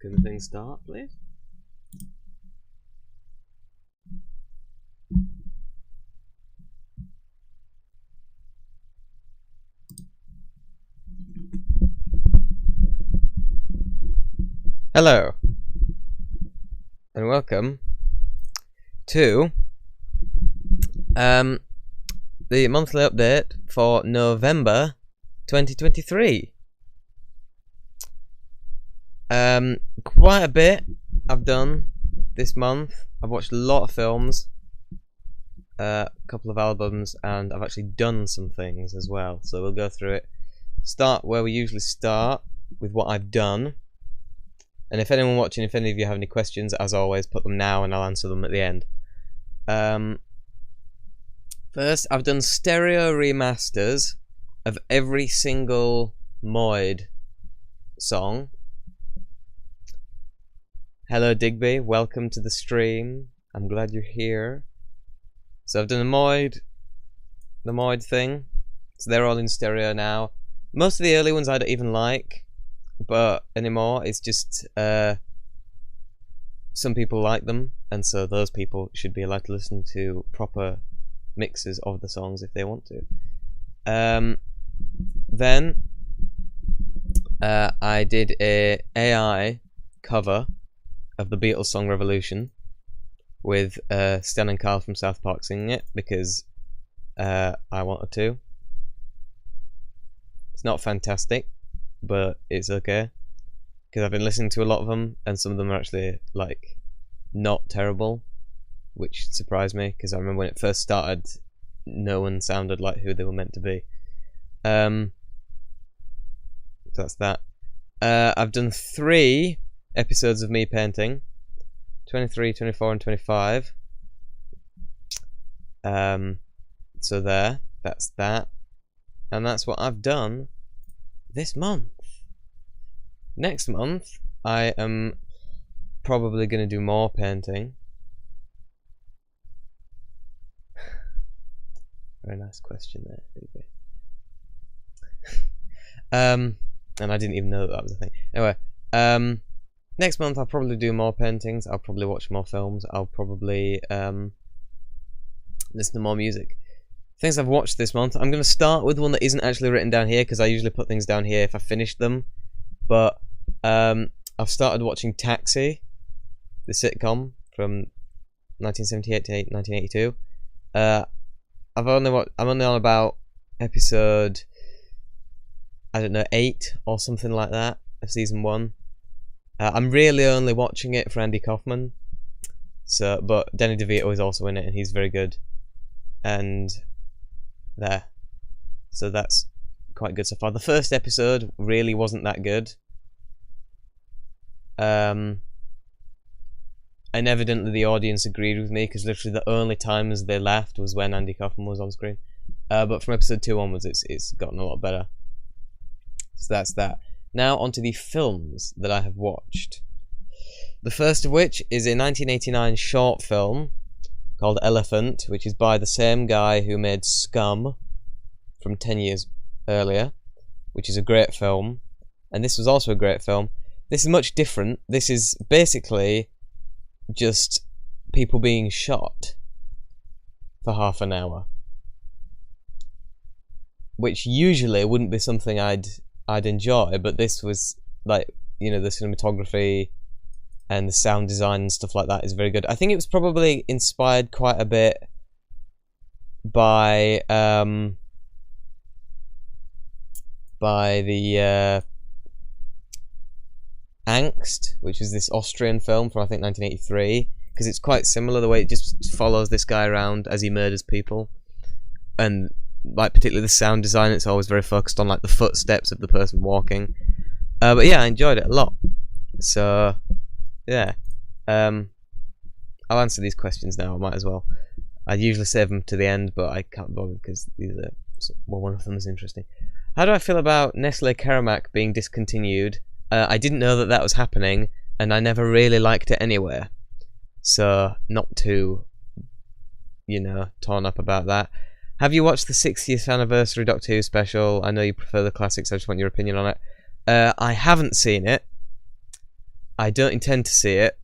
Can the thing start, please? Hello, and welcome to the monthly update for November 2023. Quite a bit I've done this month. I've watched a lot of films, a couple of albums, and I've actually done some things as well. So we'll go through it. Start where we usually start, with what I've done. And if anyone watching, if any of you have any questions, as always, put them now and I'll answer them at the end. First, I've done stereo remasters of every single Moid song. Hello Digby, welcome to the stream. I'm glad you're here. So I've done the Moid thing. So they're all in stereo now. Most of the early ones I don't even like, but anymore it's just some people like them, and so those people should be allowed to listen to proper mixes of the songs if they want to. Then I did a AI cover of the Beatles song Revolution with Stan and Carl from South Park singing it because I wanted to. It's not fantastic, but it's okay because I've been listening to a lot of them, and some of them are actually like not terrible, which surprised me because I remember when it first started, no one sounded like who they were meant to be. So that's that. I've done 3 episodes of me painting, 23, 24, and 25. So that's that, and that's what I've done this month. Next month, I am probably going to do more painting. Very nice question there, Digby. And I didn't even know that was a thing. Anyway, next month I'll probably do more paintings. I'll probably watch more films. I'll probably listen to more music. Things I've watched this month. I'm going to start with one that isn't actually written down here because I usually put things down here if I finish them. But I've started watching Taxi, the sitcom from 1978 to 1982. I'm only on about episode, I don't know, 8 or something like that of season 1. I'm really only watching it for Andy Kaufman. So, but Danny DeVito is also in it, and he's very good. And there. So that's quite good so far. The first episode really wasn't that good. And evidently the audience agreed with me because literally the only times they laughed was when Andy Kaufman was on screen. But from episode 2 onwards, it's gotten a lot better. So that's that. Now onto the films that I have watched. The first of which is a 1989 short film called Elephant, which is by the same guy who made Scum from 10 years earlier, which is a great film. And this was also a great film. This is much different. This is basically just people being shot for half an hour, which usually wouldn't be something I'd enjoy, but this was like, you know, the cinematography and the sound design and stuff like that is very good. I think it was probably inspired quite a bit by the Angst, which is this Austrian film from I think 1983, because it's quite similar the way it just follows this guy around as he murders people, and like particularly the sound design, it's always very focused on like the footsteps of the person walking. But yeah, I enjoyed it a lot. So yeah, I'll answer these questions now. I might as well. I usually save them to the end, but I can't bother because these are, well, one of them is interesting. How do I feel about Nestle Karamak being discontinued? I didn't know that that was happening, and I never really liked it anyway. So, not too, you know, torn up about that. Have you watched the 60th anniversary Doctor Who special? I know you prefer the classics, I just want your opinion on it. I haven't seen it. I don't intend to see it.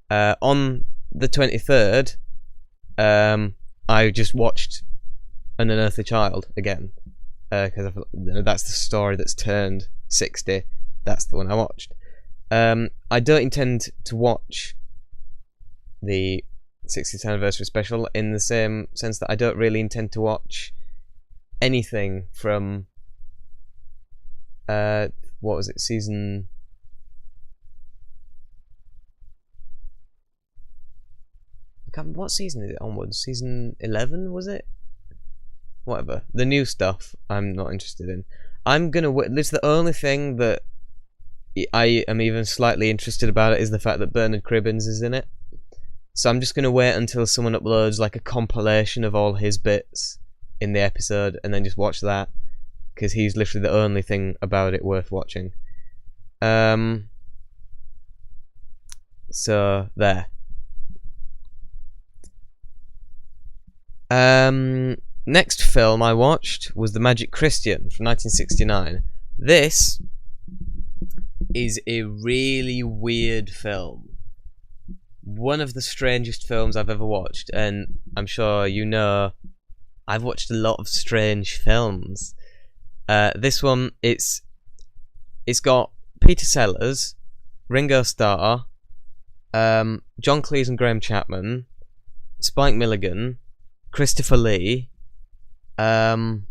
On the 23rd, I just watched An Unearthly Child again, because that's the story that's turned 60. That's the one I watched. I don't intend to watch the 60th anniversary special in the same sense that I don't really intend to watch anything from what was it, season... What season is it onwards? Season 11, was it? Whatever. The new stuff, I'm not interested in. I'm gonna... This is the only thing that I am even slightly interested about it, is the fact that Bernard Cribbins is in it. So I'm just gonna wait until someone uploads like a compilation of all his bits in the episode, and then just watch that, because he's literally the only thing about it worth watching. So there. Next film I watched was The Magic Christian from 1969. This is a really weird film. One of the strangest films I've ever watched, and I'm sure you know I've watched a lot of strange films. This one, it's got Peter Sellers, Ringo Starr, John Cleese and Graham Chapman, Spike Milligan, Christopher Lee, Yul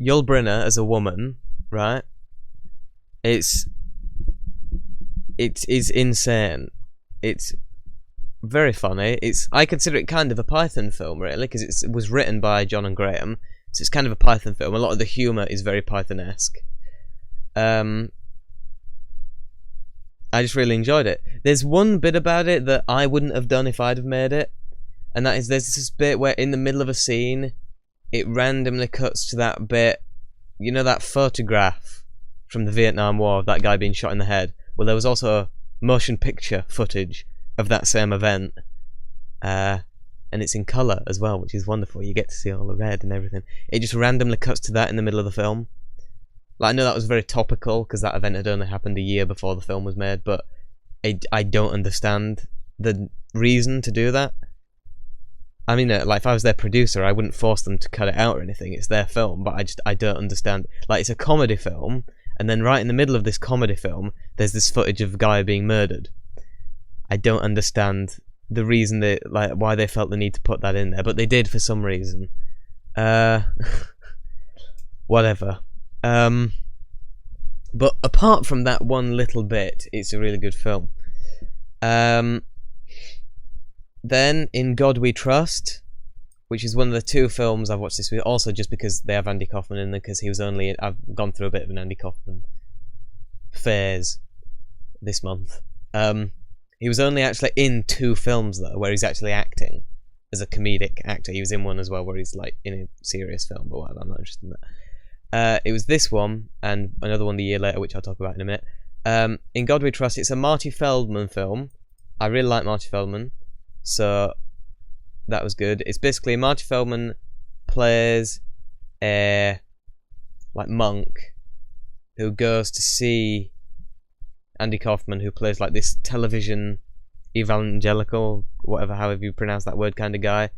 Brynner as a woman, right? It is insane. It's very funny. I consider it kind of a Python film, really, because it was written by John and Graham, so it's kind of a Python film. A lot of the humour is very Python-esque. I just really enjoyed it. There's one bit about it that I wouldn't have done if I'd have made it, and that is there's this bit where in the middle of a scene, it randomly cuts to that bit, you know, that photograph from the Vietnam War of that guy being shot in the head. Well, there was also motion picture footage of that same event, and it's in colour as well, which is wonderful. You get to see all the red and everything. It just randomly cuts to that in the middle of the film. Like, I know that was very topical because that event had only happened a year before the film was made, but I don't understand the reason to do that. I mean, like, if I was their producer, I wouldn't force them to cut it out or anything. It's their film, but I don't understand. Like, it's a comedy film, and then right in the middle of this comedy film, there's this footage of a guy being murdered. I don't understand the reason why they felt the need to put that in there, but they did for some reason. Whatever. But apart from that one little bit, it's a really good film. Then, In God We Trust, which is one of the two films I've watched this week, also just because they have Andy Kaufman in there, because I've gone through a bit of an Andy Kaufman phase this month. He was only actually in 2 films, though, where he's actually acting as a comedic actor. He was in one as well where he's, like, in a serious film, but whatever, I'm not interested in that. It was this one, and another one the year later, which I'll talk about in a minute. In God We Trust, it's a Marty Feldman film. I really like Marty Feldman, so that was good. It's basically Marty Feldman plays a monk who goes to see Andy Kaufman, who plays like this television evangelical, however you pronounce that word, kind of guy.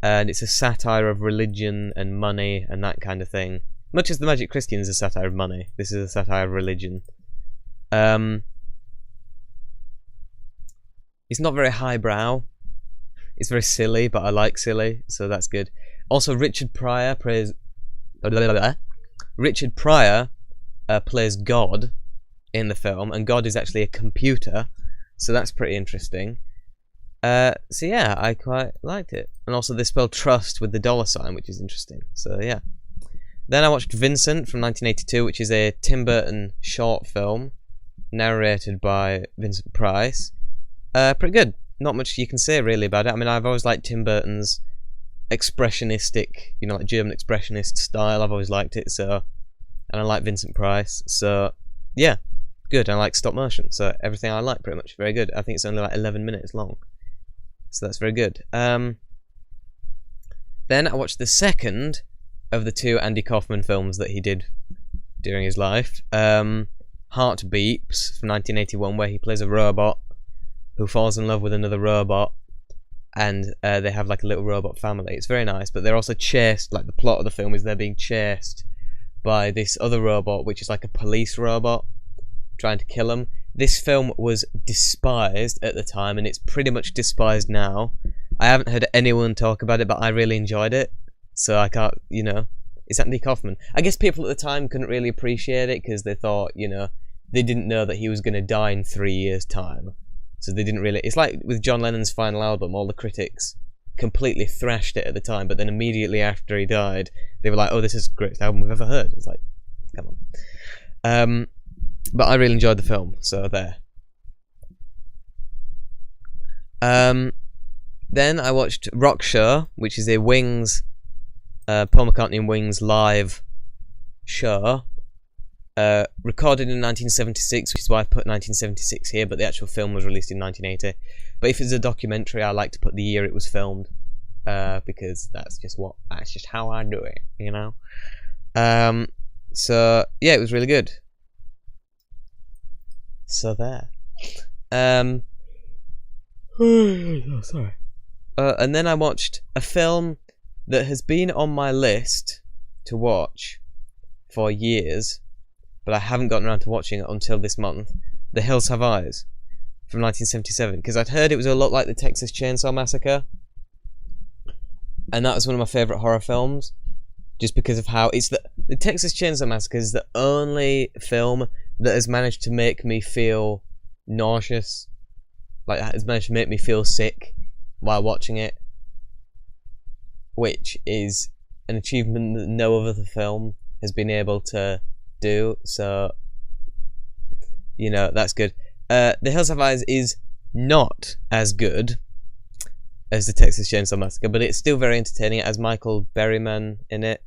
And it's a satire of religion and money and that kind of thing. Much as The Magic Christian is a satire of money, this is a satire of religion. It's not very highbrow. It's very silly, but I like silly, so that's good. Also, Richard Pryor plays God in the film, and God is actually a computer, so that's pretty interesting. So yeah, I quite liked it. And also they spell trust with the $sign, which is interesting. So yeah. Then I watched Vincent from 1982, which is a Tim Burton short film narrated by Vincent Price. Pretty good. Not much you can say really about it. I mean, I've always liked Tim Burton's expressionistic, like German expressionist style. I've always liked it, so, and I like Vincent Price, so yeah, good. I like stop motion, so everything I like pretty much. Very good. I think it's only like 11 minutes long, so that's very good. Then I watched the second of the 2 Andy Kaufman films that he did during his life. Heart Beeps from 1981, where he plays a robot who falls in love with another robot, and they have like a little robot family. It's very nice, but they're also chased, like the plot of the film is they're being chased by this other robot, which is like a police robot, trying to kill them. This film was despised at the time, and it's pretty much despised now. I haven't heard anyone talk about it, but I really enjoyed it, so I can't, you know, it's Andy Kaufman. I guess people at the time couldn't really appreciate it, because they thought, you know, they didn't know that he was going to die in 3 years' time. So they didn't really... It's like with John Lennon's final album, all the critics completely thrashed it at the time, but then immediately after he died, they were like, oh, this is the greatest album we've ever heard. It's like, come on. But I really enjoyed the film, so there. Then I watched Rock Show, which is a Wings, Paul McCartney and Wings live show. Recorded in 1976, which is why I put 1976 here, but the actual film was released in 1980. But if it's a documentary, I like to put the year it was filmed, because that's just how I do it, you know. So yeah, it was really good. So there. Oh, sorry. And then I watched a film that has been on my list to watch for years, but I haven't gotten around to watching it until this month. The Hills Have Eyes from 1977, because I'd heard it was a lot like the Texas Chainsaw Massacre, and that was one of my favourite horror films, just because of how it's the Texas Chainsaw Massacre is the only film that has managed to make me feel nauseous, like has managed to make me feel sick while watching it, which is an achievement that no other film has been able to do, so, you know, that's good. The Hills Have Eyes is not as good as the Texas Chainsaw Massacre, but it's still very entertaining. It has Michael Berryman in it,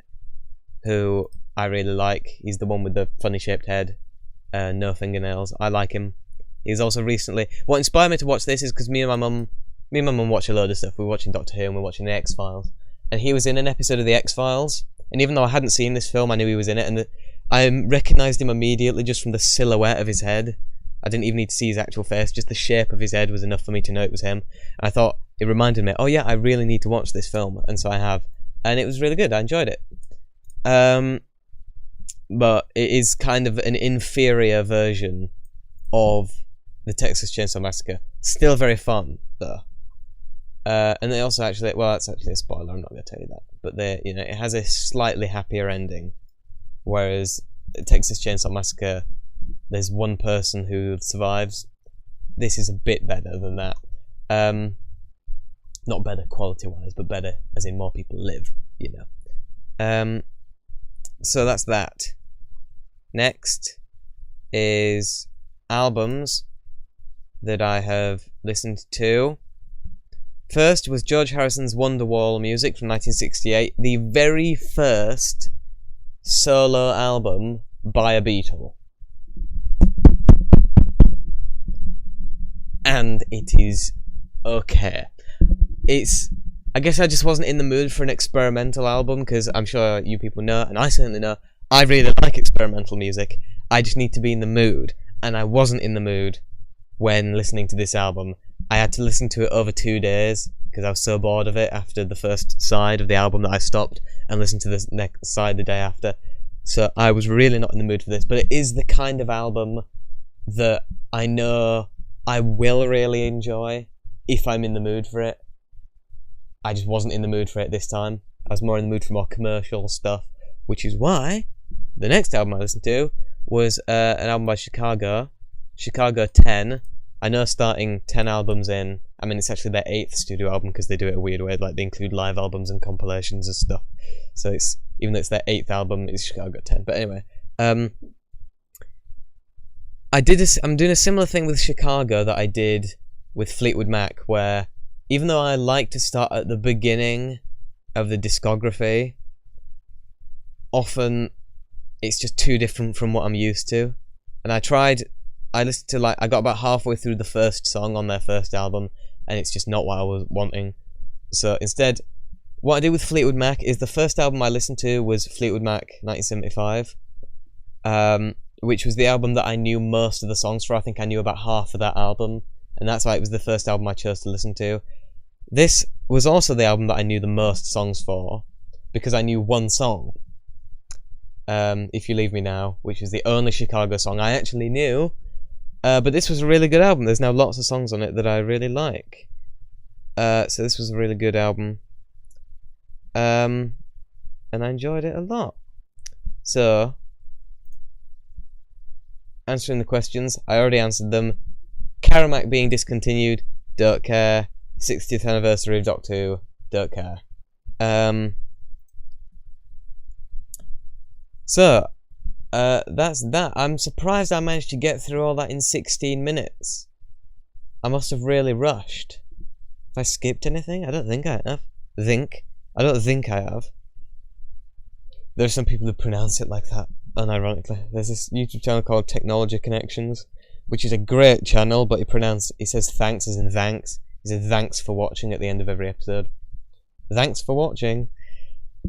who I really like. He's the one with the funny shaped head, no fingernails. I like him. He's also recently... What inspired me to watch this is because me and my mum watch a load of stuff. We were watching Doctor Who and we were watching The X-Files, and he was in an episode of The X-Files, and even though I hadn't seen this film, I knew he was in it, and I recognised him immediately just from the silhouette of his head. I didn't even need to see his actual face, just the shape of his head was enough for me to know it was him. And I thought, it reminded me, oh yeah, I really need to watch this film, and so I have. And it was really good, I enjoyed it. But it is kind of an inferior version of the Texas Chainsaw Massacre. Still very fun, though. And they also actually, well, that's actually a spoiler, I'm not going to tell you that. But you know, it has a slightly happier ending. Whereas Texas Chainsaw Massacre, there's one person who survives. This is a bit better than that. Not better quality-wise, but better as in more people live, you know. So that's that. Next is albums that I have listened to. First was George Harrison's Wonderwall music from 1968, the very first solo album by a Beatle. And it is okay. I guess I just wasn't in the mood for an experimental album, because I'm sure you people know, and I certainly know, I really like experimental music. I just need to be in the mood, and I wasn't in the mood when listening to this album. I had to listen to it over 2 days, because I was so bored of it after the first side of the album that I stopped and listened to the next side the day after. So I was really not in the mood for this, but it is the kind of album that I know I will really enjoy if I'm in the mood for it. I just wasn't in the mood for it this time. I was more in the mood for more commercial stuff, which is why the next album I listened to was an album by Chicago 10. I know starting 10 albums in, I mean, it's actually their 8th studio album, because they do it a weird way, like they include live albums and compilations and stuff. So it's, even though it's their 8th album, it's Chicago 10. But anyway, I'm doing a similar thing with Chicago that I did with Fleetwood Mac, where even though I like to start at the beginning of the discography, often it's just too different from what I'm used to. And I listened to, I got about halfway through the first song on their first album, and it's just not what I was wanting. So instead, what I did with Fleetwood Mac is the first album I listened to was Fleetwood Mac 1975. which was the album that I knew most of the songs for. I think I knew about half of that album, and that's why it was the first album I chose to listen to. This was also the album that I knew the most songs for, because I knew one song, If You Leave Me Now, which is the only Chicago song I actually knew. But this was a really good album. There's now lots of songs on it that I really like. So this was a really good album. And I enjoyed it a lot. So, answering the questions, I already answered them. Karamak being discontinued, don't care. 60th anniversary of Doctor Who, don't care. So, that's that. I'm surprised I managed to get through all that in 16 minutes. I must have really rushed. Have I skipped anything? I don't think I have. I don't think I have. There are some people who pronounce it like that, unironically. There's this YouTube channel called Technology Connections, which is a great channel, but he says thanks as in thanks. He says thanks for watching at the end of every episode. Thanks for watching.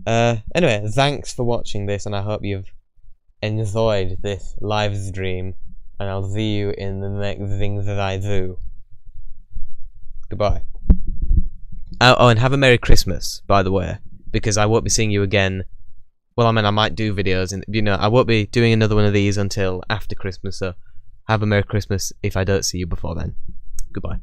Anyway, thanks for watching this, and I hope you've enjoyed this live stream, and I'll see you in the next thing that I do. Goodbye. Oh, and have a Merry Christmas, by the way, because I won't be seeing you again. Well, I mean, I might do videos, and I won't be doing another one of these until after Christmas, so have a Merry Christmas if I don't see you before then. Goodbye.